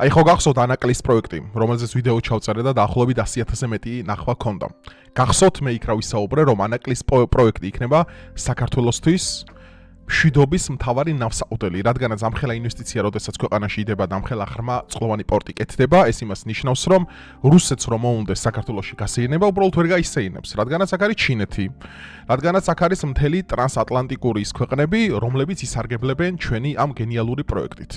აი ხო გახსოვთ ანაკლის პროექტი, რომელზეც ვიდეო ჩავწერე და დაახლოებით 100,000-ზე მეტი ნახვა ჰქონდა. გახსოვთ მე იქ რა ვისაუბრე, რომ ანაკლის პროექტი იქნება საქართველოსთვის მშვიდობის მთავარი ნავსაყუდელი, რადგანაც ამხელა ინვესტიცია, როდესაც ქვეყანაში იდება და ამხელა ღრმა წყლოვანი პორტი კეთდება, ეს იმას ნიშნავს, რომ რუსეთს რომ მოუნდეს საქართველოში გასეირნება, უბრალოდ ვერ გაისეირნებს, რადგანაც აქ არის ჩინეთი, რადგანაც აქ არის მთელი ტრანსატლანტიკური ის ქვეყნები, რომლებიც ისარგებლებენ ჩვენი ამ გენიალური პროექტით.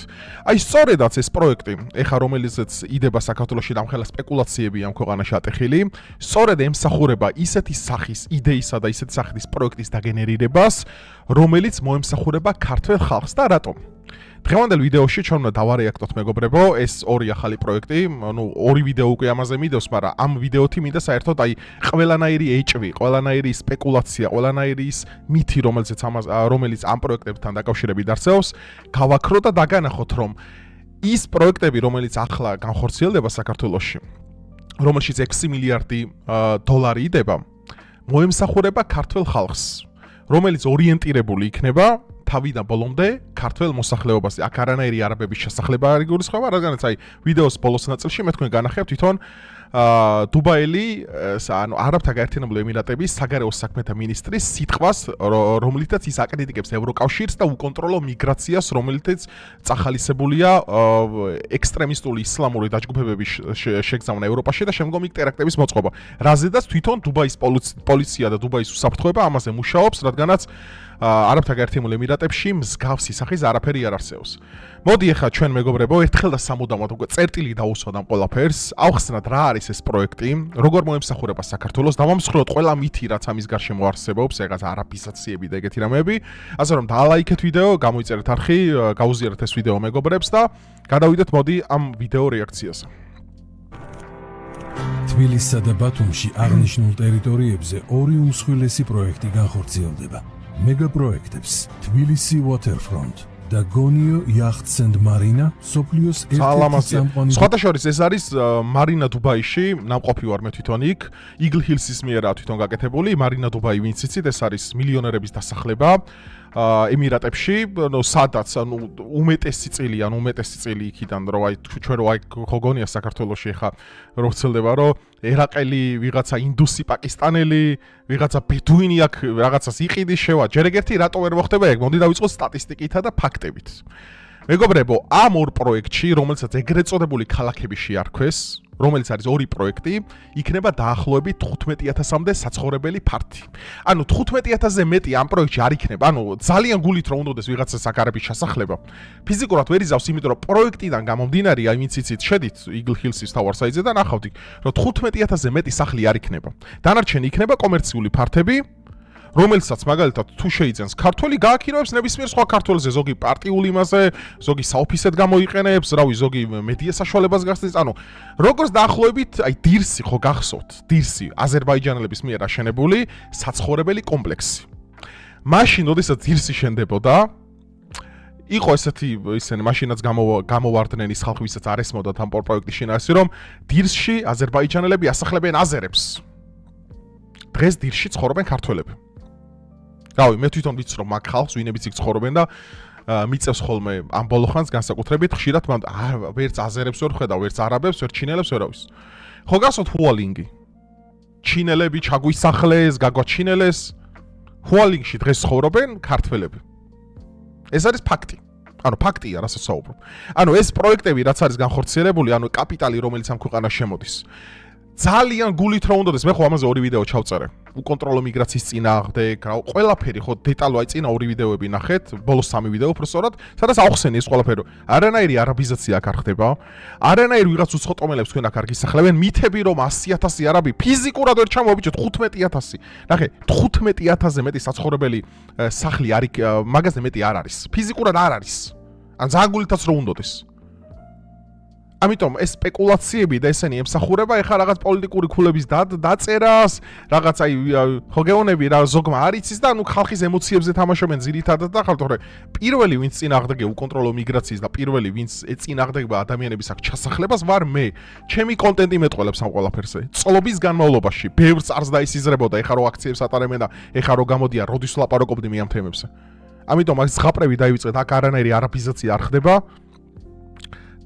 აი სწორედაც ეს პროექტი, ეხა რომელიცაც იდება საქართველოში და ამხელა სპეკულაციები ამ ქვეყანაში ატეხილი, სწორედ ემსახურება ისეთი სახის იდეისა და ისეთი სახის პროექტის დაგენერირებას, რომელიც მოემსახურება ქართველ ხალხს და რატომ? დღევანდელ ვიდეოში ჩვენ უნდა დავარეაქტოთ მეგობრებო, ეს ორი ახალი პროექტი, ორი ვიდეო უკვე ამაზე მიდევს, მაგრამ ამ ვიდეოთი მინდა საერთოდ აი ყველანაირი ეჭვი, ყველანაირი სპეკულაცია, ყველანაირი ის მითი, რომელიც ამ პროექტებთან დაკავშირებით არსებობს, გავაქრო და დაგანახოთ, რომ ის პროექტები, რომელიც ახლა განხორციელდება საქართველოში, რომელშიც 6 მილიარდი დოლარი იდება, მოემსახურება ქართველ ხალხს, რომელიც ორიენტირებული იქნება თავიდან ბოლომდე ქართველ მოსახლეობაზე. აქ არანაირი არაბების შესახლება არ იგულისხმება, რადგანაც აი ვიდეოს ბოლოს ნაწილში მე თქვენ განახებთ თვითონ დუბაელი, ანუ არაბთა გაერთიანებული ემირატების საგარეო საქმეთა მინისტრის სიტყვას, რომლითაც ის აკრიტიკებს ევროკავშირს და უკონტროლო მიგრაციას, რომელთაც წახალისებულია ექსტრემისტული ისლამური დაჯგუფებების შეგზავნა ევროპაში და შემდგომი ტერაქტების მოწყობა. რაზედაც თვითონ დუბაის პოლიცია და დუბაის უსაფრთხოება ამაზე მუშაობს, რადგანაც არაბთა გაერთიანებულ ემირატებში მსგავსი სახის არაფერი არ არსებობს. მოდი ახლა ჩვენ მეგობრებო, ერთხელ და სამუდამოდ უკვე წერტილი დაუსვათ ამ ყველაფერს, ავხსნათ რა არის ეს პროექტი, როგორ მოემსახურება საქართველოს, დავამსხვროთ ყველა მითი, რაც ამის გარშემო არსებობს, რაღაც არაბიზაციები და ეგეთი რამეები, ასე რომ დაალაიქეთ ვიდეო, გამოიწერეთ არხი, გაუზიარეთ ეს ვიდეო მეგობრებს და გადავიდეთ მოდი ამ ვიდეო რეაქციაზე. თბილისსა და ბათუმში აღნიშნულ ტერიტორიებზე ორი უმსხვილესი პროექტი განხორციელდება. მეგაპროექტებს თბილისი Waterfront და გონიო Yachts and Marina სოფლიოს ერთ-ერთი წამყვანი. სხვათა შორის ეს არის მარინა დუბაიში, ნამყოფი ვარ მე თვითონ იქ, Eagle Hills-ის მიერაა თვითონ გაკეთებული, მარინა დუბაი ვინც იცით, ეს არის მილიონერების დასახლება ემირატებში, სადაც უმეტესი წილი იქიდან რომ აი ჩვენ რო აი ხოგონია საქართველოში ხა რო ვრცელდება რომ ერაყელი, ვიღაცა ინდუსი, პაკისტანელი, ვიღაცა ბედუინი აქ რაღაცას იყიდის შევა. ჯერ ეგერთი რატო ვერ მოხდება ეგ? მოდი დავიწყოთ სტატისტიკითა და ფაქტებით. მეგობრებო, ამ ორ პროექტში, რომელსაც ეგრეთ წოდებული ქალაქები შეარქვეს, რომელიც არის ორი პროექტი, იქნება დაახლოებით 15,000-მდე საცხოვრებელი ფართი. ანუ 15,000-ზე მეტი ამ პროექტში არ იქნება, ანუ ძალიან გულით რომ უნდადეს ვიღაცას აქ არაბის შესახლება. ფიზიკურად ვერ იზავს, იმიტომ რომ პროექტიდან გამომდინარე, აი ვინც იცით, შედით Eagle Hills-ის თავარ საიტზე და ნახავთ, რომ 15,000-ზე მეტი სახლი არ იქნება. დანარჩენი იქნება კომერციული ფართები, რომელსაც მაგალითად თუ შეიძენს ქართველი გააქირავებს ნებისმიერ სხვა ქართველზე, ზოგი პარტიული მასე, ზოგი საოფისედ გამოიყენებს, რავი, ზოგი მედია საშუალებას გასცემს, ანუ როგორც დაახლოებით, აი დირსი ხო გახსოვთ, დირსი აზერბაიჯანელების მიერ აშენებული საცხოვრებელი კომპლექსი. მაშინ, როდესაც დირსი შენდებოდა, იყო ისინი მაშინაც გამოვარდნენ ის ხალხი, ვისაც არ ესმოდათ ამ პროექტის შინაარსი, რომ დირსში აზერბაიჯანელები ასახლებენ აზერებს. დღეს დირსში ცხოვრობენ ქართველები. რავი, მე თვითონ ვიცი რომ მაგ ხალხს ვინებიც იქ ცხოვრობენ და მიწევს ხოლმე ამ ბოლო ხანს განსაკუთრებით ხშირად მან ვერც აზერებს ვერ ხედავ, ვერც არაბებს, ვერ ჩინელებს ვერავის. ხო გასვოთ ჰუალინგი. ჩინელები ჩაგვისახლეს, გაგვაჩინელეს. ჰუალინგში დღეს ცხოვრობენ ქართველები. ეს არის ფაქტი. ანუ ფაქტია, რასაც საუბრობ. ანუ ეს პროექტები, რაც არის განხორციელებული, ანუ კაპიტალი, რომელიც ამ ქვეყანაში შემოდის. ძალიან გულით რა უნდადეს, მე ხო ამაზე ორი ვიდეო ჩავწერე. უკონტროლო მიგრაციის წინააღმდეგ, ყველაფერი ხო დეტალო აი წინა ორი ვიდეოები ნახეთ, ბოლოს 3 ვიდეო უბრალოდ, სადაც აუხსენი ეს ყველაფერი. არანაირი არაბიზაცია აქ არ ხდება. არანაირი ვიღაც უცხოტომელებს თქვენ აქ არ გისახლებენ, მითები რომ 100,000 არაბი ფიზიკურად ვერ ჩამოვაბიჭოთ 15,000. ნახე, 15,000-ზე მეტი საცხოვრებელი სახლი არის, მაგაზე მეტი არ არის. ფიზიკურად არ არის. ან ძალიან გულითაც რო უნდადეს. ამიტომ ეს სპეკულაციები და ესენი ემსახურება ეხლა რაღაც პოლიტიკური ქულების დაწერას, რაღაც აი ხო გეონები რა ზოგმა არ იცის და ანუ ხალხის ემოციებზე თამაშობენ ძირითადად და ხალხი პირველი ვინც წინააღმდეგე უკონტროლო მიგრაციის და პირველი ვინც წინააღმდეგება ადამიანების აქ ჩასახლებას ვარ მე. ჩემი კონტენტი მეტყველებს ამ ყველაფერზე. წლობის განმავლობაში ბევრს არც დაისიზრებოდა, ეხლა რო აქციებს ატარებენ და ეხლა რო გამოდიან, როდის ვლაპარაკობდი მე ამ თემებზე. ამიტომ ეს ზღაპრები დაივიწყეთ, აქ არანაირი არაბიზაცია არ ხდება.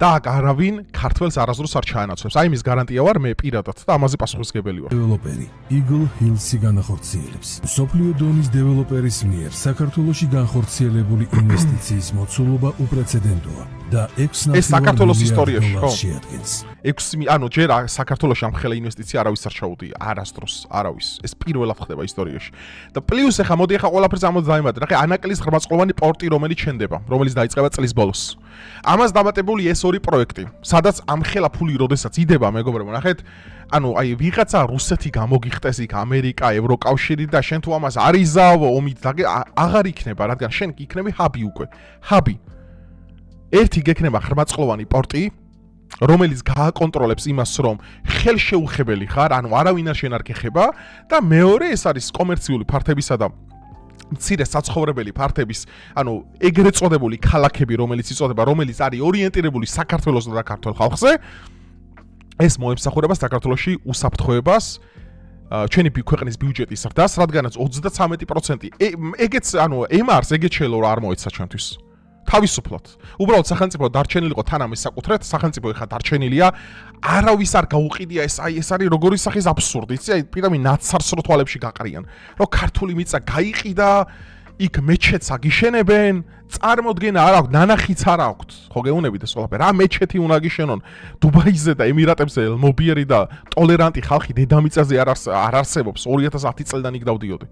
და აქ არავინ ქართველს არასდროს არ ჩაანაცვლებს. აი მის გარანტია ვარ მე პირადად და ამაზე პასუხისმგებელი ვარ. დეველოპერი Eagle Hills-ი განახორციელებს. მსოფლიო დონის დეველოპერის მიერ საქართველოში განხორციელებული ინვესტიციის მოცულობა უპრეცედენტოა და 6 ეს საქართველოს ისტორიაში, ხო? შეადგენს. 6 ანუ ჯერ საქართველოში ამხელა ინვესტიცია არავის არ ჩაუდია, არასდროს, არავის. ეს პირველად ხდება ისტორიაში. და პლუს ახლა მოდი ახლა ყველაფერს ამოდაიმატე. ნახე ანაკლის ღრმაწლოვანი პორტი რომელიც შენდება, რომელიც დაიწყება წლის ბოლოს. ამას დამატებული ეს ორი პროექტი, სადაც ამხელა ფული როდესაც იდება, მეგობრებო, ნახეთ, ანუ აი ვიღაცა რუსეთი გამოგიხტეს იქ ამერიკა, ევროკავშირი და შენ თუ ამას არ იზავ ომით აღარ იქნება, რადგან შენ იქნები ჰაბი უკვე. ჰაბი. ერთი გექნება ღრმაწლოვანი პორტი, რომელიც გააკონტროლებს იმას, რომ ხელშეუხებელი ხარ, ანუ არავინ არ შენარგეხება და მეორე ეს არის კომერციული ფართებისა და მცირე საცხოვრებელი ფართების, ანუ ეგრეთ წოდებული ქალაქები, რომელიც იწოდება, რომელიც არის ორიენტირებული საქართველოს და ქართულ ხალხზე, ეს მოემსახურება საქართველოში უსაფრთხოებას, ჩვენი ქვეყნის ბიუჯეტის ზრდას, რადგანაც 33% ეგეც, ანუ ემარს ეგეც შეიძლება არ მოეცა ჩვენთვის. თავისუფლად. უბრალოდ სახელმწიფო დარჩენილიყო თან ამის საკუთრეთ, სახელმწიფო ეხა დარჩენილია, არავის არ გაუყიდია ეს, აი ეს არის როგორი სახის აბსურდი, იცი, აი პირამი ნაცარსრო თვალებში გაყრიან, რომ ქართული მიწა გაიყიდა, იქ მეჩეთს აგიშენებენ, წარმოდგენა არ აქვს, ნანახიც არ აქვს. ხო გეუნებით ეს ყველაფერი? რა მეჩეთი უნდა გიშენონ? დუბაიზე და ემირატებზე მობიერი და ტოლერანტი ხალხი დედამიწაზე არ არსებობს. 2010 წელიდან იქ დავდიოდი.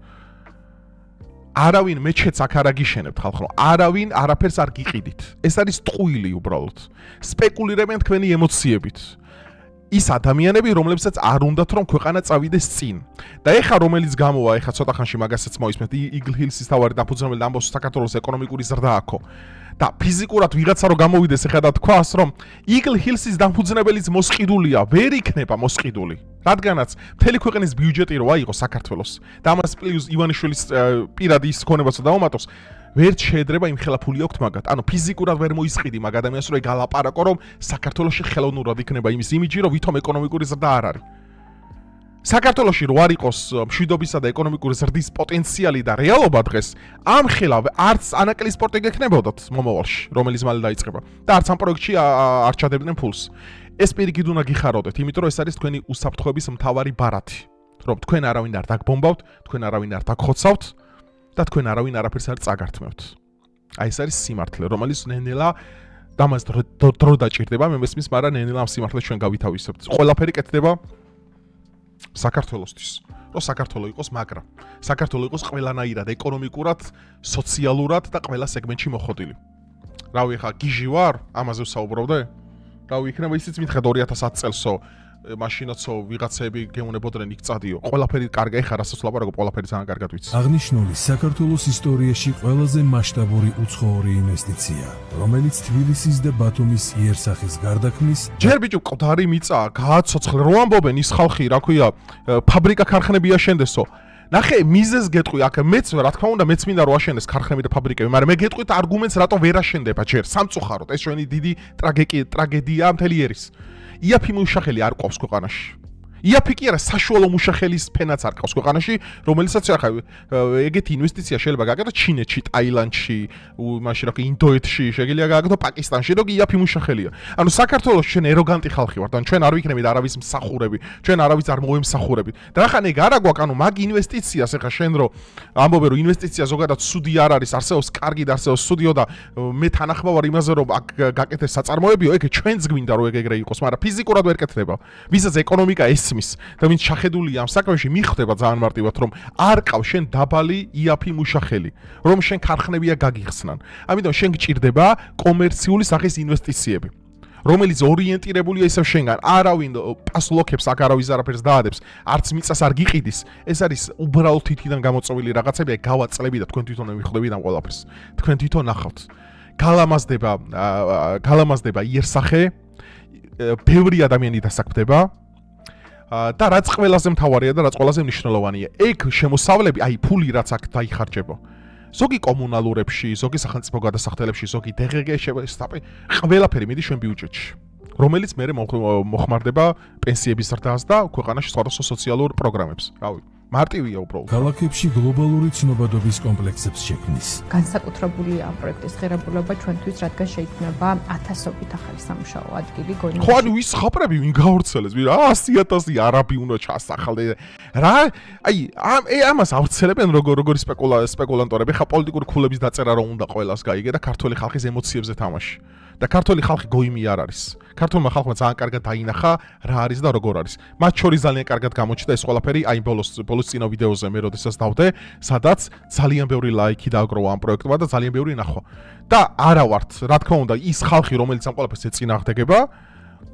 არავინ მეჩეთს აქ არ აგიშენებთ ხალხო, არავინ არაფერს არ გიყიდით. ეს არის ტყუილი უბრალოდ. სპეკულირებენ თქვენი ემოციებით. ის ადამიანები, რომლებსაც არ უნდათ რომ ქვეყანა წავიდეს წინ. და ეხა რომელიც გამოვა, ეხა ცოტა ხანში მაგასაც მოისმენთ, Eagle Hills-ის თავარი დაფუძნებელი ამბობს საქართველოს ეკონომიკური ზრდა აქო. და ფიზიკურად ვიღაცა რომ გამოვიდეს ეხა და თქვას, რომ Eagle Hills-ის დამფუძნებელიც მოსყიდულია, ვერ იქნება მოსყიდული. რადგანაც მთელი ქვეყნის ბიუჯეტი რო აიღო საქართველოს და ამას პლუს ივანიშვილის პირადი ის ქონებასაც დავუმატოს, ვერ შეედრება იმ ხელა ფული აქვს მაგათ. ანუ ფიზიკურად ვერ მოისყიდი მაგ ადამიანს რომ ეგალაპარაკო რომ საქართველოში ხელოვნურად იქნება იმის იმიჯი რომ ვითომ ეკონომიკური ზრდა არ არის. საქართველოში რო არ იყოს მშვიდობისა და ეკონომიკური ზრდის პოტენციალი და რეალობა დღეს, ამ ხელა არც ანაკლის სპორტი გექნებოდათ მომავალში, რომელიც მალე დაიწყება და არც ამ პროექტში არ ჩადებდნენ ფულს. ეს პირიქით უნდა გიხაროდეთ, იმიტომ რომ ეს არის თქვენი უსაფრთხოების მთავარი ბარათი, რომ თქვენ არავინ არ დაგბომბავთ, თქვენ არავინ არ დაგხოცავთ და თქვენ არავინ არაფერს არ წაგართმევთ. აი ეს არის სიმართლე, რომელიც ნენელა დამას დრო დაჭირდება, მე მესმის, მაგრამ ნენელა ამ სიმართლეს ჩვენ გავითავისებთ. ყველაფერი კეთდება საქართველოსთვის, რომ საქართველო იყოს მაგრა. საქართველო იყოს ყველანაირად ეკონომიკურად, სოციალურად და ყველა სეგმენტში მოხდილი. რავი, ხა გიჟი ვარ, ამაზე ვსაუბრობდე? რავი, იქნება ისიც მითხედ 2010 წელსო, მაშინაცო ვიღაცები გეუნებოდნენ იქ წადიო. ყველაფერი კარგი, ეხა რასაც ვლაპარაკობ, ყველაფერი ძალიან კარგად ვიცი. აღნიშნული საქართველოს ისტორიაში ყველაზე მასშტაბური უცხოური ინვესტიცია, რომელიც თბილისის და ბათუმის იერსახის გარდაქმნის ჯერ ბიჭო მკვდარი მიწაა, გააცოცხლე, რო ამბობენ ის ხალხი, რა ქვია, ფაბრიკა ქარხნები აშენდესო. ნახე, მიზეზს გეტყვი, აქ მეც რა თქმა უნდა, მეც მინდა რომ აშენდეს ქარხნები და ფაბრიკები, მაგრამ მე გეტყვით არგუმენტს, რატო ვერ აშენდება ჯერ, სამწუხაროდ, ეს ჩვენი დიდი ტრაგედიაა მთელი ერის. იაფი მუშახელი არ ყავს ქვეყანაში. იაფი კი არა, საშუალო მუშახელის ფენაც არ ყავს ქვეყანაში, რომელსაც ახლა ეგეთი ინვესტიცია შეიძლება გააკეთო ჩინეთში, ტაილანდში, მაშინ რა ქვია, ინდოეთში, შეგიძლია გააკეთო პაკისტანში, რომ იაფი მუშახელია. ანუ საქართველოს ჩვენ ეროგანტი ხალხი ვართ, ან ჩვენ არ ვიქნებით არავის მსახურები, ჩვენ არავის არ მოემსახურებით. და ახლა ეგ არა გვაქვს, ანუ მაგ ინვესტიციას ახლა შენ რო ამბობე რომ ინვესტიცია ზოგადად სუდი არ არის, არსებობს კარგი და არსებობს სუდიო და მე თანახმა ვარ იმაზე რომ აქ გაკეთეს საწარმოებიო, ეგ ჩვენც გვინდა რომ ეგ ეგრე იყოს, მაგრამ ფიზიკურად ვერ კეთდება. ვისაც ეკონომიკა ესმის და ვინც შეხედულია ამ საქმეში, მიხვდება ძალიან მარტივად რომ არ ყავს შენ დაბალი იაფი მუშახელი, რომ შენ ქარხნებია გაგიხსნან. ამიტომ შენ გჭირდება კომერციული სახის ინვესტიციები, რომელიც ორიენტირებულია ისევ შენგან, არავინ პასლოქებს აქ არავის არაფერს დაადებს, არც მიწას არ გიყიდის. ეს არის უბრალოდ თითიდან გამოწვეული რაღაცები, აი გავაწლები და თქვენ თვითონ მიხვდებით ამ ყველაფერს. თქვენ თვითონ ნახავთ. გალამაზდება იერსახე, ბევრი ადამიანი დასაქმდება და რაც ყველაზე მთავარია და რაც ყველაზე მნიშვნელოვანია, ეგ შემოსავლები, აი ფული რაც აქ დაიხარჯება. ზოგი კომუნალურებში, ზოგი სახელმწიფო გადასახდელებში, ზოგი DGG-ში, ყველაფერი მიდის ჩვენ ბიუჯეტში, რომელიც მე მოხმარდება პენსიების ზრდას და ქვეყანაში სხვადასხვა სოციალურ პროგრამებს. რავი, მარტივია უბრალოდ. ქალაქებში გლობალური ცნობადობის კომპლექსებს შექმნის. განსაკუთრებული ამ პროექტის ღირებულება ჩვენთვის, რადგან შეიქმნება ათასობით ახალი სამუშაო ადგილი გონიაში. ხო, ანუ ის ხაპრები ვინ გავრცელეს, ვინ 100,000 არაბი უნდა ჩასახლდეს. რა, ამას ავრცელებენ როგორი სპეკულანტები, ხა პოლიტიკური ქულების დაწერა რომ უნდა ყველას გაიგე და ქართული ხალხის ემოციებზე თამაში. და ქართული ხალხი გოიმი არ არის. ქართულმა ხალხმა ძალიან კარგად დაინახა რა არის და როგორ არის. მათ შორის ძალიან კარგად გამოჩნდა ეს ყველაფერი აი ბოლოს წინა ვიდეოზე მე როდესაც დავდე, სადაც ძალიან ბევრი ლაიქი დააგროვა ამ პროექტმა და ძალიან ბევრი ნახვა. და არა ვართ, რა თქმა უნდა, ის ხალხი რომელიც ამ ყველაფერს ეწინააღმდეგება,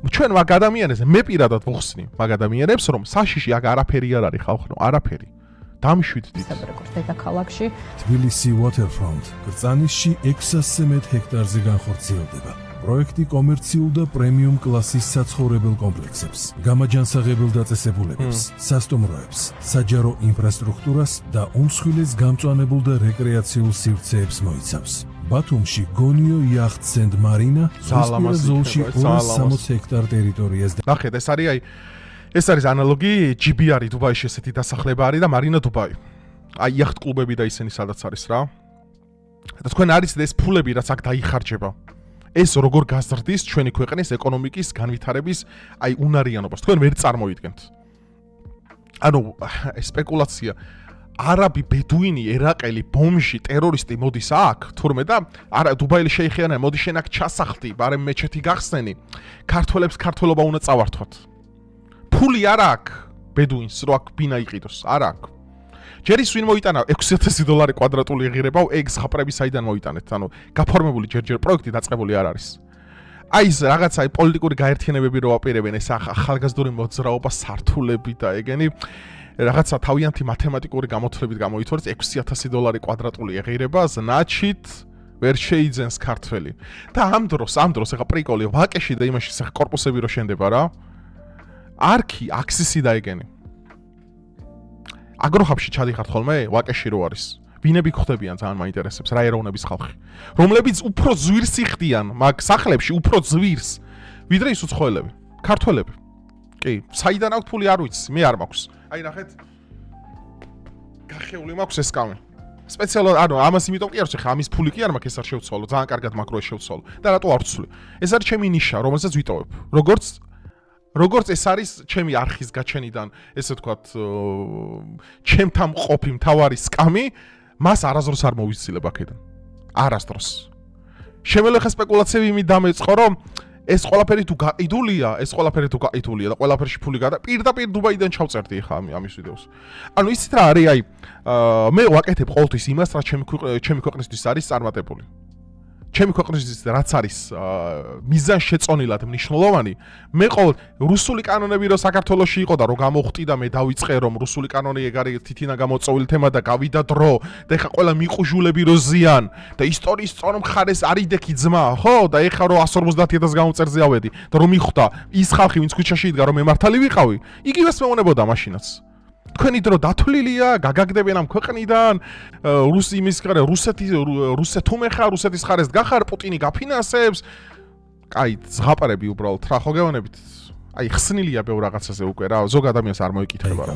ჩვენ მაგ ადამიანებზე მე პირადად ვხსნი მაგ ადამიანებს, რომ საშიში აქ არაფერი არ არის ხალხო, არაფერი. დამშვიდდით. საბრეკოს დედაქალაქში თბილისი Waterfront კრწანისში 600-ზე მეტ ჰექტარზე განხორციელდება. პროექტი კომერციულ და პრემიუმ კლასის საცხოვრებელ კომპლექსებს, გამაჯანსაღებელ დაწესებულებებს, სასტუმროებს, საჯარო ინფრასტრუქტურას და უმსხვილეს გამწვანებულ და რეკრეაციულ სივრცეებს მოიცავს. ბათუმში გონიო იახტს and მარინა ზოლში 260 ჰექტარ ტერიტორიას. ნახეთ, ეს არის ანალოგი GBR დუბაიში ესეთი დასახლება არის და მარინა დუბაი. აი იახტ კლუბები და ისინი სადაც არის რა. და თქვენ არის ეს ფულები რაც აქ დაიხარჯება. ეს როგორ გაზრდის ჩვენი ქვეყნის ეკონომიკის განვითარების აი უნარიანობას. თქვენ ვერ წარმოიდგენთ. ანუ სპეკულაცია არაბი ბედუინი, ერაყელი, ბომჟი, ტერორისტი მოდის აქ, თურმე და არა დუბაიელი შეიხიანა, მოდი შენ აქ ჩასახლდი, ბარემ მეჩეთი გახსნენი. ქართველებს ქართველობა უნდა წავართვათ. ფული არ აქვს ბედუინს რო აქ ბინა იყიდოს, არ აქვს. ჯერ ის ვინ მოიტანა $6,000 კვადრატული ღირებავ, ეგ ხაპრები საიდან მოიტანეთ? ანუ გაფორმებული ჯერ პროექტი დაწყებული არ არის. აი ეს რაღაცა პოლიტიკური გაერთიანებები რო აპირებენ, ეს ახალგაზრდული მოძრაობა, სართულები და ეგენი რაღაცა თავიანთი მათემატიკური გამოთვლებით გამოითვალეს $6,000 კვადრატული ღირება ზნაჩით ვერ შეიძენს ქართველი. და ამ დროს ეხა პრიკოლი ვაკეში და იმაში ხა კორპუსები რო შენდება რა. არქი, აქსისი და ეგენი. აგროხაბში ჩადიხართ ხოლმე, ვაკეში რო არის. ვინები ხდებიან ძალიან მაინტერესებს რა ეროვნების ხალხი. რომლებიც უფრო ზვირს იხდიან მაგ სახლებში, უფრო ზვირს, ვიდრე ის უცხოელები, ქართველები. კი, საიდან აქვს ფული არ ვიცი, მე არ მაქვს. აი ნახეთ. გახეული მაქვს ეს კამე. სპეციალურად, ანუ ამას იმიტომ კი არ ვცე, ხა ამის ფული კი არ მაქვს, ეს არ შევცვალო, ძალიან კარგად მაქვს რო ეს შევცვალო. და რატო არ ვცვლი? ეს არის ჩემი ნიშა, რომელსაც ვიტოვებ. როგორც ეს არის ჩემი არხის გაჩენიდან, ესე ვთქვათ, ჩემთან მყოფი მთავარი სკამი, მას არასდროს არ მოვიცილებ აქედან. არასდროს. შემიძლია ხა სპეკულაციები იმით დამეწყო, რომ ეს ყველაფერი თუ გაყიდულია და ყველაფერში ფული პირდაპირ დუბაიდან ჩავწერდი ხა ამის ვიდეოს. ანუ ისიც რა არის, აი, მე ვაკეთებ ყოველთვის იმას, რაც ჩემი ქვეყნისთვის არის წარმატებული. ჩემი ქვეყნისთვის რაც არის მიზან შეწონილად მნიშვნელოვანი, მე ყოველ რუსული კანონები რო საქართველოში იყო და რო გამოხტი და მე დავიწყე რომ რუსული კანონი ეგ არის თითინა გამოწვეული თემა და გავიდა დრო და ეხა ყველა მიყუჟულები რო ზიან და ისტორიის სწორ მხარეს არიდექი ძმა, ხო? და ეხა რო 150,000 გამოწერზე ავედი და რომ მიხვდა ის ხალხი ვინც ქუჩაში იდგა რომ მე მართალი ვიყავი, იგივეს მეუნებოდა მაშინაც. თქვენი დრო დათვლილია, გაგაგდებიან ამ ქვეყნიდან, რუსეთუმე ხარ, რუსეთის ხარეს გახარ, პუტინი გაფინანსებს. აი, ზღაპარები უბრალოდ რა ხო გეუბნებით? აი, ხსნილია ბევრ რაღაცაზე უკვე რა, ზოგ ადამიანს არ მოიკითხება რა.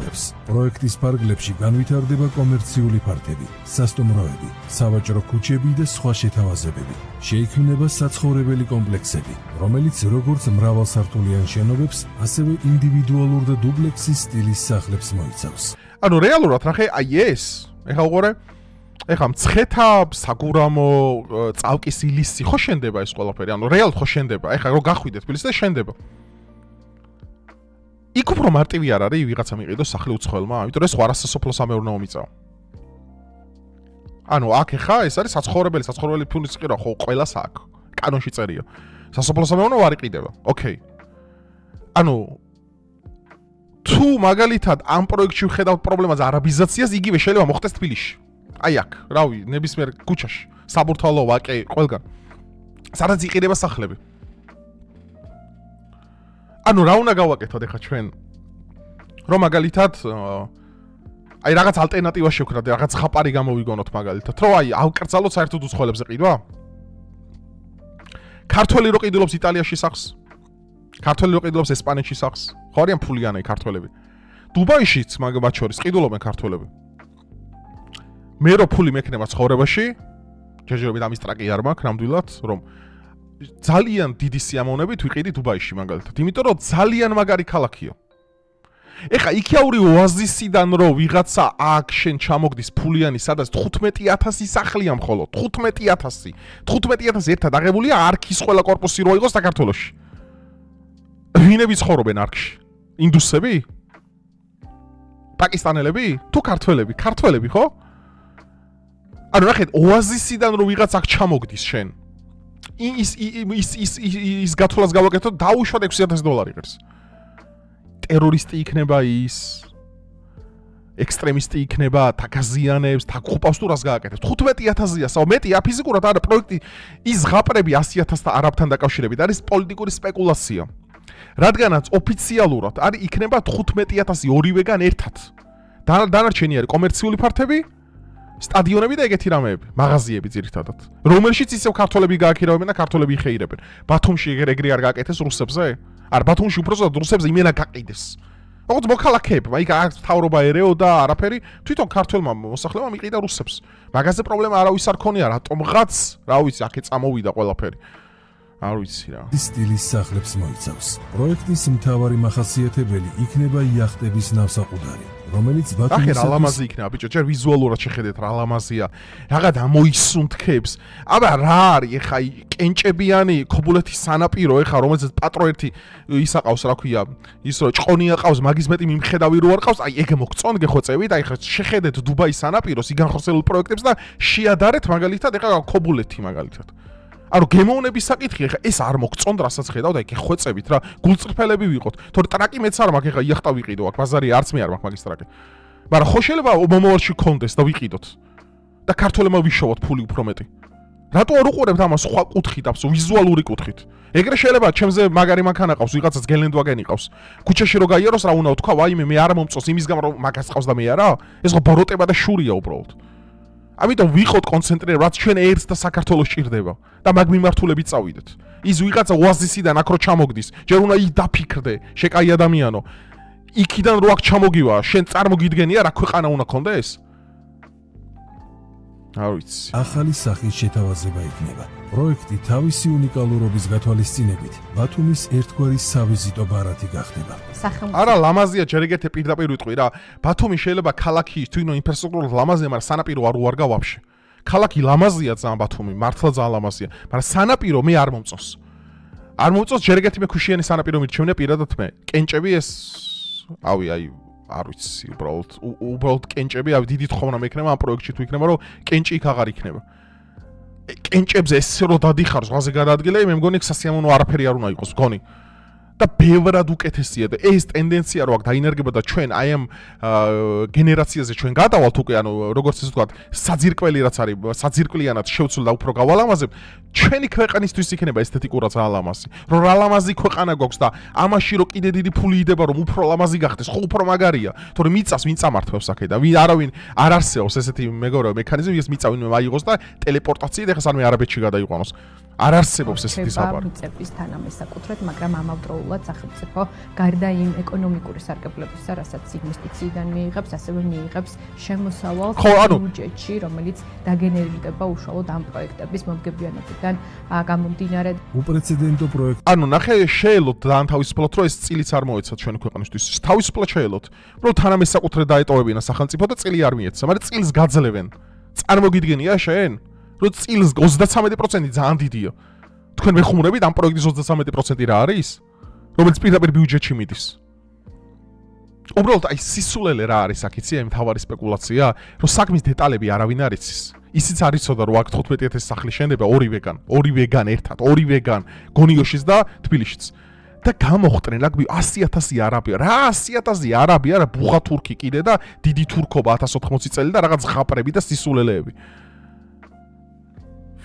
პროექტის ფარგლებში განვითარდება კომერციული პარკები, სასტუმროები, სავაჭრო ქუჩები და სხვა შეთავაზებები. შეიქმნება საცხოვრებელი კომპლექსები, რომელიც როგორც მრავალსართულიან შენობებს, ასევე ინდივიდუალურ და დუბლექსის სტილის სახლებს მოიცავს. ანუ რეალურად რა ხე, აი ეს, ეხა უყურე, ეხა მცხეთა, საგურამო, წავკის ილისი ხო შენდება ეს ყველაფერი, ანუ რეალურად ხო შენდება. ეხა რო გახვიდეთ თბილისში და შენდება. იქ უფრო მარტივი არ არის ვიღაცა მიყიდოს სახლი უცხოელმა, იმიტომ რომ ეს არასასოფლო სამეურნეო მიწა. ანუ აქ ეხა ეს არის საცხოვრებელი ფულის ყირა ხო ყველას აქ. კანონში წერია. სასოფლო სამეურნეო არ იყიდება. ოკეი. ანუ თუ მაგალითად ამ პროექტში ვხედავთ პრობლემას არაბიზაციას, იგივე შეიძლება მოხდეს თბილისში. აი აქ, რავი, ნებისმიერ ქუჩაში, საბურთალო ვაკე, ყველგან. სადაც იყიდება სახლები. ანუ რა უნდა გავაკეთოთ ეხა ჩვენ? რომ მაგალითად აი რაღაც ალტერნატივა შევქნათ, რაღაც ხაპარი გამოვიგონოთ მაგალითად, რომ აი ავკრძალოთ საერთოდ უცხოელებზე ყიდვა? ქართველი რო ყიდულობს იტალიაში სახლს? ქართველი რო ყიდულობს ესპანეთში სახლს? ხო არიან ფულიანები ქართველები? დუბაიშიც მაგათ შორის ყიდულობენ ქართველები. მე რო ფული მექნება ცხოვრებაში, ჯერჯერობით ამის ტრაკი არ მაქვს, ნამდვილად, რომ ძალიან დიდი სიამოვნებით ვიყიდი დუბაიში მაგალითად, იმიტომ რომ ძალიან მაგარი ქალაქია. ეხა იქიაური ოაზისიდან რო ვიღაცა აქ შენ ჩამოგდის ფულიანი, სადაც 15000 სახლია მხოლოდ, 15000. 15000 ერთად აღებულია არქის ყველა корпуსი რო იყოს საქართველოში. ვინები ცხოვრობენ არქში? ინდუსები? პაკისტანელები? თუ ქართველები? ქართველები, ხო? ანუ ნახეთ, ოაზისიდან რო ვიღაც აქ ჩამოგდის შენ. ის გათვლას გავაკეთოთ, დაუშვათ $6000 ღირს. ტერორისტი იქნება ის, ექსტრემისტი იქნება, თაგაზიანებს, თაგხუპავს თუ რას გააკეთებს. 15000-ია, მეტი აფიზიკურად არა პროექტი, ის ზღაპრები 100000 და არაბთან დაკავშირებით არის პოლიტიკური სპეკულაცია. რადგანაც ოფიციალურად არის იქნება 15000 ორივეგან ერთად. დანარჩენი არის კომერციული ფართები, სტადიონები და ეგეთი რამეები, მაღაზიები ძირითადად. რომელშიც ისევ ქართველები გააქირავებენ და ქართველები იხეირებენ. ბათუმში ეგრე არ გააკეთეს რუსებზე? არ ბათუმში უბრალოდ რუსებზე იმენა გაყიდეს. როგორც მოქალაქეებმა, იქ მთავრობა ერეო და არაფერი, თვითონ ქართველმა მოსახლეობამ იყიდა რუსებს. მაგაზე პრობლემა არავის არ ქონია, რატომღაც, რა ვიცი, აქ წამოვიდა ყველაფერი. არ ვიცი რა. სტილის სახლებს მოიცავს. პროექტის მთავარი მახასიათებელი იქნება იახტების ნავსაყუდარი, რომელიც ახლა რა ლამაზი იქნება, ბიჭო, ჯერ ვიზუალურად შეხედეთ რა ლამაზია. რაღაც ამოისუნთქებს. აბა რა არის ეხა კენჭებიანი ქობულეთის სანაპირო ეხა რომელზეც პატრო ერთი ის აყავს, რა ქვია, ის რო ჭყონი აყავს, მაგის მეტი მიმხედავი რო არ ყავს, აი ეგ მოგწონ გეხოცებით, აი ხა შეხედეთ დუბაის სანაპიროს, იგანხორციელებულ პროექტებს და შეადარეთ მაგალითად ეხა ქობულეთი მაგალითად. ანუ გემოვნების საკითხი ეხა ეს არ მოგწონთ, რასაც ხედავთ, აი გეხვეწებით რა, გულწრფელები ვიყოთ. თორე ტრაკი მეც არ მაქვს, ეხა იახტა ვიყიდო აქ, ბაზარი არც მე არ მაქვს მაგის ტრაკი. მაგრამ ხო შეიძლება მომავალში გქონდეს და ვიყიდოთ. და ქართველებმა ვიშოვოთ ფული უფრო მეტი. რატო არ უყურებთ ამას სხვა კუთხით, აბსო ვიზუალური კუთხით? ეგრე შეიძლება ჩემზე მაგარი მანქანა ყავს, ვიღაცას გელენდვაგენი ყავს. ქუჩაში რო გაიაროს რა უნდა თქვა, ვაიმე მე არ მომწონს იმის გამო რომ მაგას ყავს და მე არა? ეს ხო ბოროტება და შურია უბრალოდ. ამიტომ ვიყოთ კონცენტრირებული, რაც ჩვენ ერთს და საქართველოს ჭირდება და მაგ მიმართულებით წავიდეთ. ის ვიღაცა ოაზისიდან აქ რო ჩამოგდის, ჯერ უნდა ის დაფიქრდე, შეკაი ადამიანო. იქიდან რო აქ ჩამოგივა, შენ წარმოგიდგენია რა ქვეყანა უნდა კონდეს? არ ვიცი. ახალი სახის შეთავაზება იქნება. პროექტი თავისი უნიკალურობის გათვალისწინებით ბათუმის ერთგვარი სავიზიტო ბარათი გახდება. არა, ლამაზია, ჯერ ეგეთე პირდაპირ ვიტყვი რა. ბათუმი შეიძლება ქალაქი ის თვითონ ინფრასტრუქტურულად ლამაზია, მაგრამ სანაპირო არ უარგა ვაფშე. ქალაქი ლამაზია ძალიან ბათუმი, მართლა ძალიან ლამაზია, მაგრამ სანაპირო მე არ მომწონს. არ მომწონს, ჯერ ეგეთი მე ქვიშიანი სანაპირო მირჩევნია პირადად მე. კენჭები ეს აი არ ვიცი, უბრალოდ კენჭები, დიდი თხოვნა მექნება ამ პროექტში თუ იქნება, რომ კენჭი იქ აღარ იქნება. კენჭებზე ესე რო დადიხარ ზღვაზე გადაადგილე, მე მგონი სასიამოვნო არაფერი არ უნდა იყოს, მგონი. და ბევრად უკეთესია და ეს ტენდენცია რო აქ დაინერგება და ჩვენ აი ამ გენერაციაზე ჩვენ გადავალთ უკვე, ანუ როგორც ესე ვთქვათ, საძირკველი რაც არის, საძირკვლიანად შევცვლ და უფრო გავალამაზებ, ჩვენი ქვეყნისთვის იქნება ესთეტიკურად ძალიან ლამაზი. რომ რა ლამაზი ქვეყანა გვაქვს და ამაში რო კიდე დიდი ფული იდება, რომ უფრო ლამაზი გახდეს, ხო უფრო მაგარია. თორე მიწას ვინ წამართვებს აქე და არავინ არ არსებობს ესეთი მეგობრებო მექანიზმი, ის მიწა ვინმე აიღოს და ტელეპორტაციით ეხა სამე არაბეთში გადაიყვანოს. არ არსებობს ესეთი საბარი. მიწების თანამესაკუთრედ, მაგრამ ამავდროულად სახელმწიფო გარდა იმ ეკონომიკური სარგებლებისა, რასაც ინვესტიციიდან მიიღებს, ასევე მიიღებს შემოსავალს ბიუჯეტში, რომელიც დაგენერირდება უშუალოდ ამ პროექტების მომგებიანობიდან გამომდინარე. უპრეცედენტო პროექტი. ანუ ნახე, შეელოთ ძალიან თავისუფლად, რომ ეს წილიც არ მოეცათ ჩვენი ქვეყნისთვის. თავისუფლად შეელოთ. რომ თანამესაკუთრედ დაეტოვებინა სახელმწიფო და წილი არ მიეცა, მაგრამ წილს გაძლევენ. წარმოგიდგენია შენ? რომ წილს 33% ძალიან დიდია. თქვენ მეხუმრებით ამ პროექტის 33% რა არის? რომელიც პირდაპირ ბიუჯეტში მიდის. უბრალოდ აი სისულელე რა არის აქ იცი, აი მთავარი სპეკულაცია, რომ საქმის დეტალები არავინ არ იცის. ისიც არ იცოდა რომ აქ 15000 სახლი შენდება ორივეგან ერთად, ორივეგან გონიოშიც და თბილისშიც. და გამოხტნენ აქ 100000 არაბია. რა 100000 არაბია, რა ბუღა თურქი კიდე და დიდი თურქობა 1080 წელი და რაღაც ღაპრები და სისულელეები.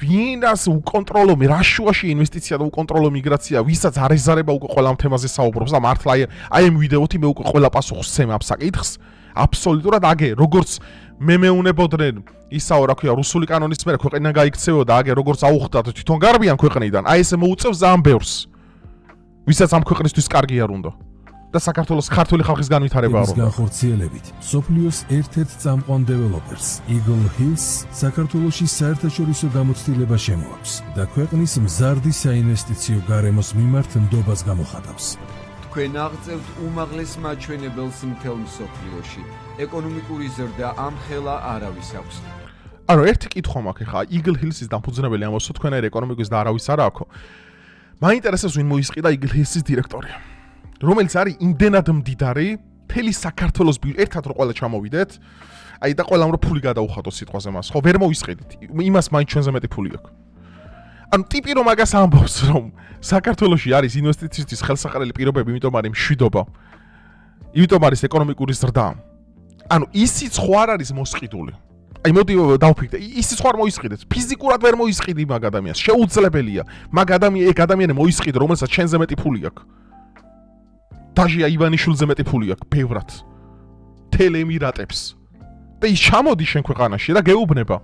ვინას უკონტროლო რაშუაში ინვესტიცია და უკონტროლო მიგრაცია, ვისაც არ ეზარება უკვე ყველა ამ თემაზე საუბრობს და მართლა აი ამ ვიდეოთი მე უკვე ყველა პასუხს ვცემ ამ საკითხს. აბსოლუტურად აგე, როგორც მე მეუნებოდნენ ისაო, რა ქვია, რუსული კანონის მერე ქვეყანა გაიქცეოდა, აგე როგორც აუხდათ თვითონ გარბიან ქვეყნიდან. აი ესე მოუწევს ძალიან ბევრს. ვისაც ამ ქვეყნისთვის კარგი არ უნდა. და საქართველოს ქართული ხალხის განვითარება ის განხორციელებით სოფლიოს ერთ-ერთ წამყვან დეველოპერს Eagle Hills საქართველოში საერთაშორისო გამოცდილება შემოაქვს და ქვეყნის მზარდი საინვესტიციო გარემოს მიმართ ნდობას გამოხატავს. თქვენ აღწევთ უმაღლეს მაჩვენებელს მთელ მსოფლიოში. ეკონომიკური ზრდა ამ ხელა არავის აქვს. ანუ ერთი კითხვა მაქვს ხა Eagle Hills-ის დამფუძნებელი ამოსო თქვენაერ ეკონომიკის და არავის არა აქვს. მაინტერესებს ვინ მოისყიდა Eagle Hills-ის დირექტორი. რომელიც არის იმდენად მდიდარი, მთელი საქართველოს ერთად რო ყველა ჩამოვიდეთ, აი და ყველამ რო ფული გადაუხადოთ სიტყვაზე მას, ხო, ვერ მოისყიდით. იმას მაინც ჩვენზე მეტი ფული აქვს. ანუ ტიპი რომ მაგას ამბობს, რომ საქართველოში არის ინვესტიციისთვის ხელსაყრელი პირობები, იმიტომ არის მშვიდობა. იმიტომ არის ეკონომიკური ზრდა. ანუ ისიც ხო არ არის მოსყიდული. აი მოდი დავფიქრდე, ისიც ხო არ მოისყიდეთ. ფიზიკურად ვერ მოისყიდი მაგ ადამიანს. შეუძლებელია. მაგ ადამიანი მოისყიდო, რომელსაც ჩვენზე მეტი ფული აქვს. დაჟია ივანიშვილზე მეტი ფული აქვს, ბევრად. თელემირატებს. და ის ჩამოდი შენ ქვეყანაში და გეუბნება,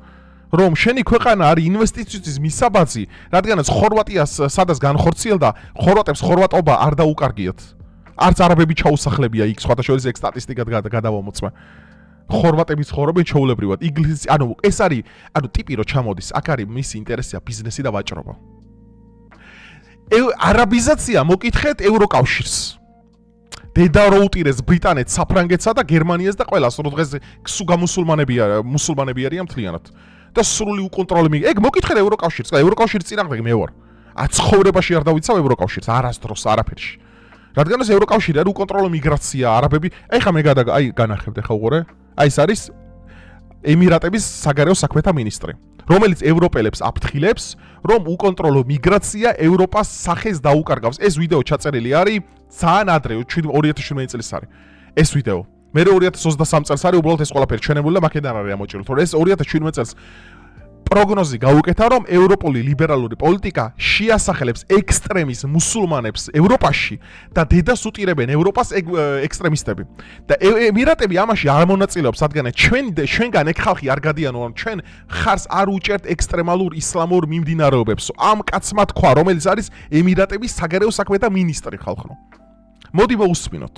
რომ შენი ქვეყანა არის ინვესტიციების მისაბაძი, რადგანაც ხორვატიას სადაც განხორციელდა, ხორვატებს ხორვატობა არ დაუკარგიათ. არც არაბები ჩაუსახლებია იქ, სხვათა შორის ეგ სტატისტიკად გადავამოწმე. ხორვატები ცხოვრობენ ჩვეულებრივად. ინგლისი, ანუ ეს არის, ანუ ტიპი რო ჩამოდის, აქ არის მისი ინტერესია ბიზნესი და ვაჭრობა. არაბიზაცია მოკითხეთ ევროკავშირს. დედა რო უტირეს ბრიტანეთს, საფრანგეთსა და გერმანიას და ყველას, რო დღეს მუსულმანები არიან მთლიანად. და სრული უკონტროლები. ეგ მოკითხეთ ევროკავშირს, ევროკავშირის წინააღმდეგ მე ვარ. ცხოვრებაში არ დავიცავ ევროკავშირს, არასდროს, არაფერში. რადგანაც ევროკავშირი არის უკონტროლო მიგრაცია, არაბები, ეხა მე განახებდე ხა უყურე. აი ეს არის ემირატების საგარეო საქმეთა მინისტრი, რომელიც ევროპელებს აფრთხილებს, რომ უკონტროლო მიგრაცია ევროპას სახეს დაუკარგავს. ეს ვიდეო ჩაწერილი არის ძალიან ადრე 2017 წელს არის. ეს ვიდეო. მე 2023 წელს არის უბრალოდ ეს ყველაფერი ჩვენებული და მაქედან არის ამოჭრილი. თორე ეს 2017 წელს პროგნოზი გაუკეთა, რომ ევროპული ლიბერალური პოლიტიკა შეასახელებს ექსტრემის მუსულმანებს ევროპაში და დედას უტირებენ ევროპას ექსტრემისტები. და ემირატები ამაში არ მონაწილეობს, რადგან ჩვენგან ეგ ხალხი არ გადიანო, რომ ჩვენ ხარს არ უჭერთ ექსტრემალურ ისლამურ მიმდინარეობებს. ამ კაცმა თქვა, რომელიც არის ემირატების საგარეო საქმეთა მინისტრი ხალხო. მოდი მოусმინოთ.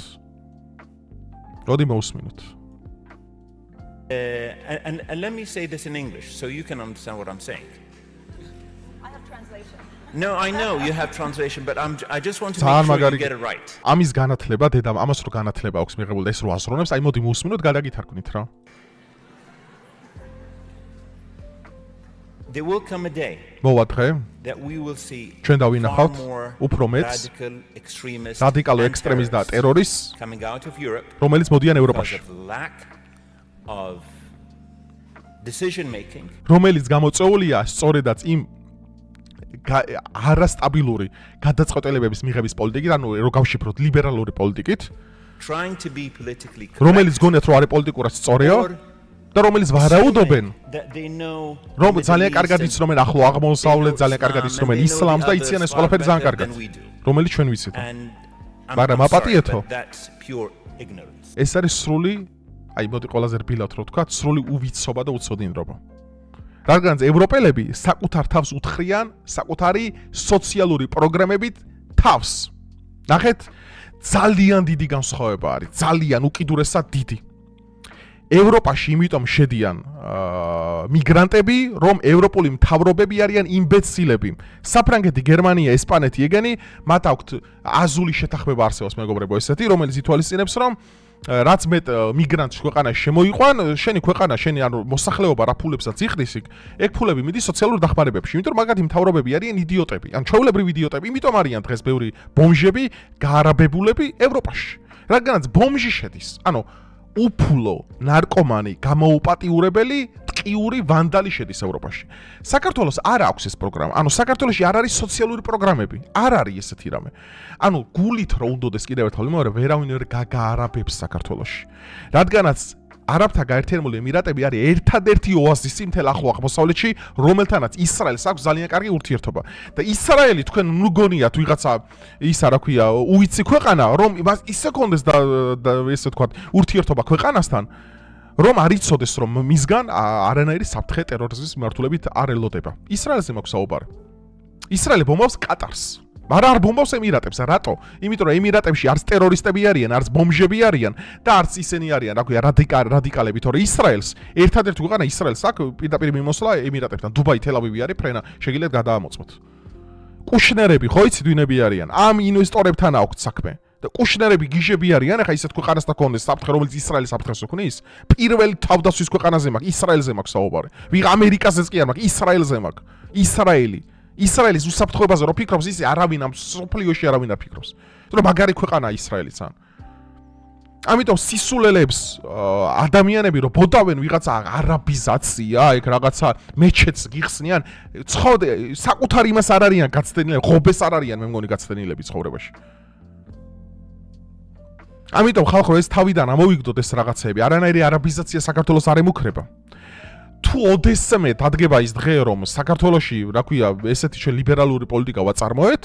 And let me say this in English so you can understand what I'm saying. I have translation. No, I know you have translation, but I just want to make sure you get it right. ამის განათლება დედამ, ამას რო განათლება აქვს მიღებული და ეს რო აზროვნებს, აი მოდი მოусმინოთ, გადაგითარგმნით რა. There will come a day მოვა დღე, that we will see ჩვენ დავინახავთ უფრო მეც radical extremists რადიკალო ექსტრემის და ტერორის coming out of Europe რომელიც მოდიან because ევროპაში. of lack of decision making. რომელიც გამოწეულია სწორედაც იმ არასტაბილური გადაწყვეტილებების მიღების პოლიტიკით, ანუ რო გავშიფროთ ლიბერალური პოლიტიკით, trying to be politically correct. რომელიც გონიათ რომ არის პოლიტიკურად სწორია და რომელიც ვარაუდობენ რომ ძალიან კარგად იცნობენ ახლო აღმოსავლეთს, ძალიან კარგად იცნობენ ისლამს და იციან ეს ყველაფერი ძალიან კარგად, რომელიც ჩვენ ვიცით. მაგრამ აპატიეთო, ეს არის სრული, აი მოდი ყველაზე რბილად რო ვთქვა, სრული უვიცობა და უცოდინრობა. რადგანაც ევროპელები საკუთარ თავს უთხრიან საკუთარი სოციალური პროგრამებით თავს. ნახეთ, ძალიან დიდი განსხვავება არის, ძალიან უკიდურესად დიდი. ევროპაში იმიტომ შედიან მიგრანტები, რომ ევროპული მთავრობები არიან იმბეცილები. საფრანგეთი, გერმანია, ესპანეთი ეგენი, მათ აქვთ აზული შეთანხმება არსებობს მეგობრებო ესეთი, რომელიც ითვალისწინებს, რომ რაც მეტ მიგრანტს ქვეყანაში შემოიყვან, შენი ქვეყანა, შენი ანუ მოსახლეობა რა ფულებსაც იხდის იქ, ეგ ფულები მიდის სოციალურ დახმარებებში. იმიტომ რომ მაგათი მთავრობები არიან იდიოტები, ან ჩვეულებრივი იდიოტები, იმიტომ არიან დღეს ბევრი ბომჟები, გაარაბებულები ევროპაში. რადგანაც ბომჟი შედის, ანუ უფულო, ნარკომანი, გამოუპატიურებელი, ტყიური ვანდალი შედის ევროპაში. საქართველოს არ აქვს ეს პროგრამა. ანუ საქართველოში არ არის სოციალური პროგრამები. არ არის ესეთი რამე. ანუ გულით რო უნდოდეს კიდევ ერთხელ იმეორე, ვერავინ ვერ გაგაარაბებს საქართველოში. რადგანაც არაბთა გაერთიანებული ემირატები არის ერთადერთი ოაზისი მთელ ახლო აღმოსავლეთში, რომელთანაც ისრაელს აქვს ძალიან კარგი ურთიერთობა. და ისრაელი თქვენ ნუ გონიათ ვიღაცა ისა რა ქვია, უიცი ქვეყანა, რომ ისე კონდეს და ესე თქვა ურთიერთობა ქვეყანასთან, რომ არ იცოდეს რომ მისგან არანაირი საფრთხე ტერორიზმის მიმართულებით არ ელოდება. ისრაელზე მაქვს საუბარი. ისრაელი ბომბავს კატარს. მაგრამ არ ბომბავს ემირატებს, რატო? იმიტომ რომ ემირატებში არც ტერორისტები არიან, არც ბომჟები არიან და არც ისინი არიან, რა ქვია, რადიკალები, თორე ისრაელს, ერთადერთი ქვეყანა ისრაელს აქ პირდაპირ მიმოსვლა ემირატებთან, დუბაი, თელ-ავივი არის, ფრენა, შეგიძლიათ გადაამოწმოთ. კუშნერები, ხო იცით ვინები არიან? ამ ინვესტორებთან აქვთ საქმე. და კუშნერები გიჟები არიან, ახლა ისეთ ქვეყანასთან კონდეს საფრთხე, რომელიც ისრაელის საფრთხეს უქმნის, პირველი თავდასხმის ქვეყანაზე მაქვს, ისრაელზე მაქვს საუბარი. ვიღ ამერიკაზეც კი არ მაქვს, ისრაელზე მაქვს. ისრაელის უსაფრთხოებაზე რო ფიქრობს, ისე არავინ ამ სოფლიოში არავინ არ ფიქრობს. რომ მაგარი ქვეყანაა ისრაელიც ან. ამიტომ სისულელებს ადამიანები რო ბოდავენ ვიღაცა არაბიზაცია, ეგ რაღაცა მეჩეთს გიხსნიან, საკუთარ იმას არ არიან გაცდენილები, ღობეს არ არიან მე მგონი გაცდენილები ცხოვრებაში. ამიტომ ხალხო ეს თავიდან ამოვიგდოთ ეს რაღაცები, არანაირი არაბიზაცია საქართველოს არ ემუქრება. თუ ოდესმე დადგება ის დღე, რომ საქართველოში, რა ქვია, ესეთი შე ლიბერალური პოლიტიკა ვაწარმოეთ,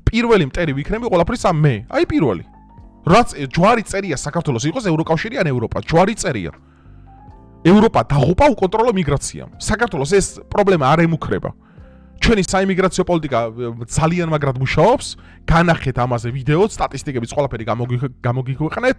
პირველი მტერი ვიქნები ყველაფრის ამ მე. აი პირველი. რაც ჯვარი წერია საქართველოს იყოს ევროკავშირი ან ევროპა, ჯვარი წერია. ევროპა დაღუპა უკონტროლო მიგრაციამ. საქართველოს ეს პრობლემა არ ემუქრება. ჩვენი საიმიგრაციო პოლიტიკა ძალიან მაგრად მუშაობს, განახეთ ამაზე ვიდეოც, სტატისტიკებიც ყველაფერი გამოგიქვეყნეთ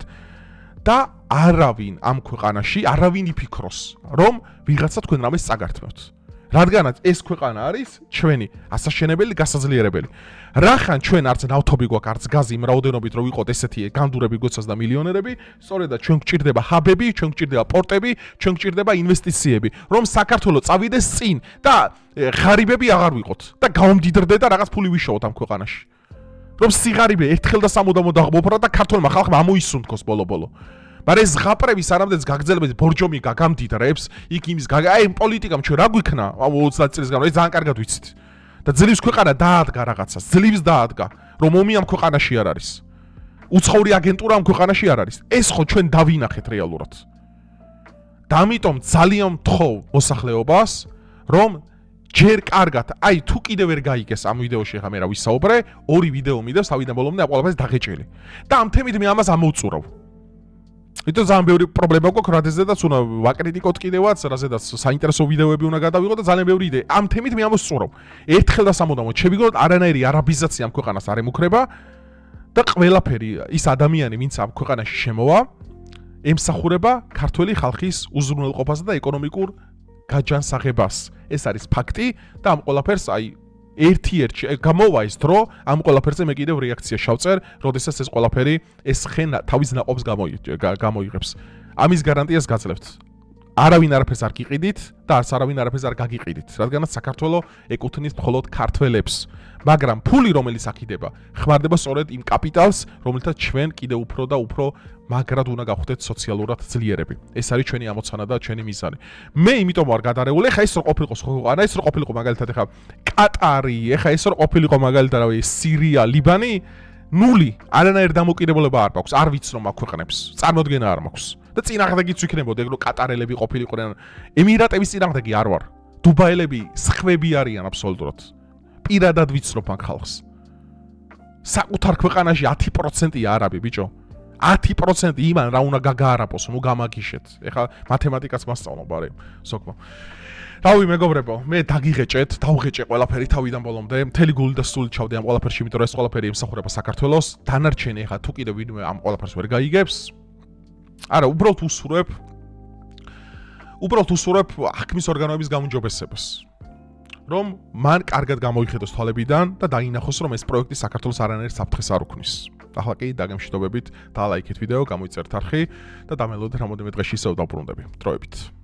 და არავინ ამ ქვეყანაში არავინ იფიქროს, რომ ვიღაცა თქვენ რამეს წაგართმევთ. რადგანაც ეს ქვეყანა არის ჩვენი ასაშენებელი, გასაძლიერებელი. რახან ჩვენ არც ნავთობი გვაქვს, არც გაზი იმ რაოდენობით რომ ვიყოთ ესეთი განდურები გვეცას და მილიონერები, სწორედაც ჩვენ გვჭირდება ჰაბები, ჩვენ გვჭირდება პორტები, ჩვენ გვჭირდება ინვესტიციები, რომ საქართველო წავიდეს წინ და ღარიბები აღარ ვიყოთ და გაომდიდრდე და რაღაც ფული ვიშოვოთ ამ ქვეყანაში. რომ სიღარიბე ერთხელ და სამუდამოდ აღმოფრა და ქართულმა ხალხმა ამოისუნთქოს ბოლო-ბოლო. მაგრამ ეს ზღაპრების არამდენს გაგრძელებით ბორჯომი გაგამდიდრებს, იქ იმის აი პოლიტიკამ ჩვენ რა გვიქნა 30 წლის გამო, ეს ძალიან კარგად ვიცით. და ძლივს ქვეყანა დაადგა რაღაცას, ძლივს დაადგა, რომ ომი ამ ქვეყანაში არ არის. უცხოური აგენტურა ამ ქვეყანაში არ არის. ეს ხო ჩვენ დავინახეთ რეალურად. და ამიტომ ძალიან მთხოვ მოსახლეობას, რომ ჯერ კარგად, აი თუ კიდე ვერ გაიგეს ამ ვიდეოში ხა მე რა ვისაუბრე, ორი ვიდეო მიდევს თავიდან ბოლომდე ამ ყველაფერს დაღეჭილი. და ამ თემით მე ამას ამოვწურავ. ითო ძალიან ბევრი პრობლემა გვაქვს, რადგანაც უნდა ვაკრიტიკოთ კიდევაც, რადგანაც საინტერესო ვიდეოები უნდა გადავიღოთ და ძალიან ბევრი იდეა. ამ თემით მე ამოვწურავ. ერთხელ და სამუდამოდ შევიგოთ, არანაირი არაბიზაცია ამ ქვეყანას არ ემუქრება და ყველაფერი ის ადამიანი, ვინც ამ ქვეყანაში შემოვა, ემსახურება ქართველი ხალხის უზრუნველყოფასა და ეკონომიკურ გაჯანსაღებას. ეს არის ფაქტი და ამ ყველაფერს აი ერთ-ერთი გამოვა ის დრო, ამ ყველაფერზე მე კიდევ რეაქცია შავწერ, როდესაც ეს ყველაფერი ეს ხენ თავის ნაყოფს გამოიღებს. ამის გარანტიას გაძლევთ. არავინ არაფერს არ გიყიდით და არც არავინ არაფერს არ გაგიყიდით, რადგანაც საქართველო ეკუთვნის მხოლოდ ქართველებს. მაგრამ ფული რომელიც აქიდება, ხმარდება სწორედ იმ კაპიტალს, რომელთაც ჩვენ კიდევ უფრო და უფრო მაგრად უნდა გავხდეთ სოციალურად ძლიერები. ეს არის ჩვენი ამოცანა და ჩვენი მიზანი. მე იმიტომ ვარ გადარეული, ეხა ეს რო ყოფილიყო სხვა, ეს რო ყოფილიყო მაგალითად ეხა კატარი, ეხა ეს რო ყოფილიყო მაგალითად რავი სირია, ლიბანი, ნული, არანაირ დამოკიდებულება არ მაქვს, არ ვიცნობ აქ ქვეყნებს, წარმოდგენა არ მაქვს. და წინააღმდეგიც ვიქნებოდი, ეგ რო კატარელები ყოფილიყვნენ, ემირატების წინააღმდეგი არ ვარ. დუბაელები სხვები არიან აბსოლუტურად. პირადად ვიცნობ აქ ხალხს. საკუთარ ქვეყანაში 10%-ია არაბი, ბიჭო. 10% იმან რა უნდა გაგაარაპოს, ნუ გამაგიშეთ. ეხლა მათემატიკას მასწავლობ, არე, სოკმო. რავი, მეგობრებო, მე დაგიღეჭეთ, დავღეჭე ყველაფერი თავიდან ბოლომდე. მთელი გული და სული ჩავდი ამ ყველაფერში, იმიტომ რომ ეს ყველაფერი ემსახურება საქართველოს. დანარჩენი ეხლა თუ კიდე ვინმე ამ ყველაფერს ვერ გაიგებს, არა, უბრალოდ უსურვებ აღქმის ორგანოების გაუმჯობესებას. რომ მან კარგად გამოიხედოს თვალებიდან და დაინახოს, რომ ეს პროექტი საქართველოს არანაირ საფრთხეს არ უქმნის. ახლა კი დაგემშვიდობებით, დალაიქეთ ვიდეო, გამოიწერთ არხი და დამელოდეთ რამოდენიმე დღეში ისევ დავბრუნდები. დროებით.